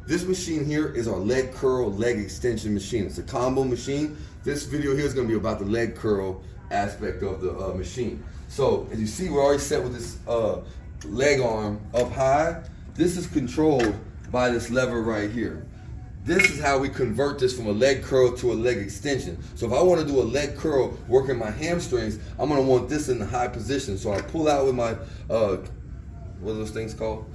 This machine here is our leg curl, leg extension machine. It's a combo machine. This video here is going to be about the leg curl aspect of the machine. So as you see, we're already set with this leg arm up high. This is controlled by this lever right here. This is how we convert this from a leg curl to a leg extension. So if I want to do a leg curl working my hamstrings, I'm going to want this in the high position. So I pull out with my, what are those things called?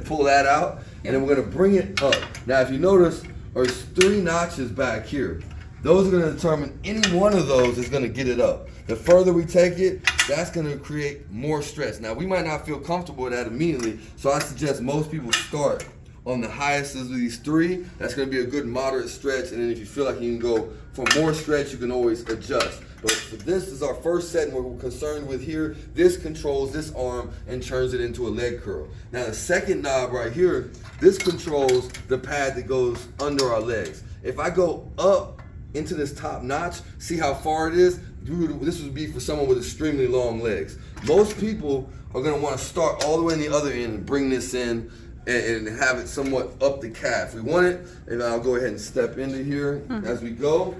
Pull that out, and then we're going to bring it up. Now if you notice, there's 3 notches back here. Those are going to determine any one of those is going to get it up. The further we take it, that's going to create more stress. Now we might not feel comfortable with that immediately, so I suggest most people start on the highest of these 3. That's going to be a good moderate stretch, and then if you feel like you can go for more stretch, you can always adjust. But this is our first set, and what we're concerned with here, this controls this arm and turns it into a leg curl. Now the second knob right here, this controls the pad that goes under our legs. If I go up into this top notch, see how far it is? This would be for someone with extremely long legs. Most people are going to want to start all the way in the other end and bring this in and have it somewhat up the calf. We want it, and I'll go ahead and step into here as we go.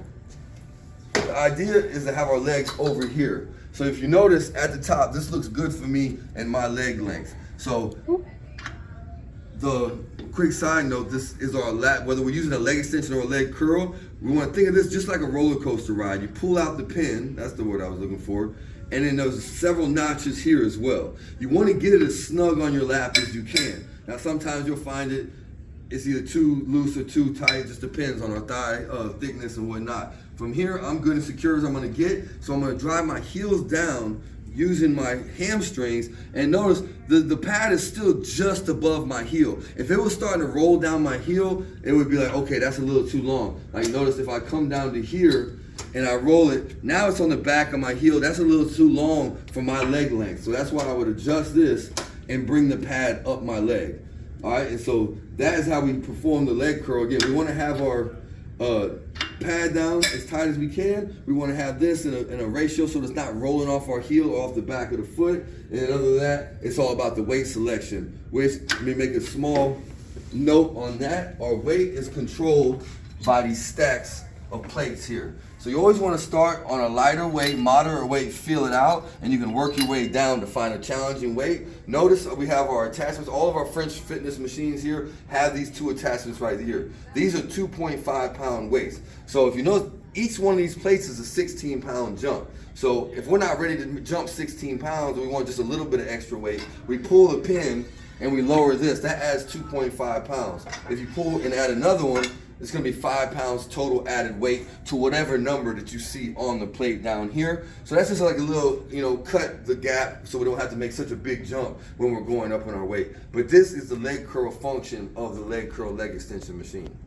The idea is to have our legs over here. So if you notice at the top, this looks good for me and my leg length. So the quick side note, this is our lat, whether we're using a leg extension or a leg curl, we want to think of this just like a roller coaster ride. You pull out the pin, that's the word I was looking for, and then there's several notches here as well. You want to get it as snug on your lap as you can. Now sometimes you'll find it's either too loose or too tight, it just depends on our thigh thickness and whatnot. From here, I'm good and secure as I'm gonna get, so I'm gonna drive my heels down using my hamstrings, and notice the pad is still just above my heel. If it was starting to roll down my heel, it would be like, okay, that's a little too long. Like notice if I come down to here and I roll it, now it's on the back of my heel, that's a little too long for my leg length. So that's why I would adjust this and bring the pad up my leg. All right, and so that is how we perform the leg curl. Again, we wanna have our pad down as tight as we can. We want to have this in a ratio so it's not rolling off our heel or off the back of the foot. And then other than that, it's all about the weight selection, which, let me make a small note on that. Our weight is controlled by these stacks of plates here. So you always want to start on a lighter weight, moderate weight, feel it out, and you can work your way down to find a challenging weight. Notice we have our attachments. All of our French fitness machines here have these 2 attachments right here. These are 2.5 pound weights. So if you know, each one of these plates is a 16 pound jump. So if we're not ready to jump 16 pounds, and we want just a little bit of extra weight, we pull the pin and we lower this. That adds 2.5 pounds. If you pull and add another one, it's going to be 5 pounds total added weight to whatever number that you see on the plate down here. So that's just like a little, cut the gap so we don't have to make such a big jump when we're going up on our weight. But this is the leg curl function of the leg curl leg extension machine.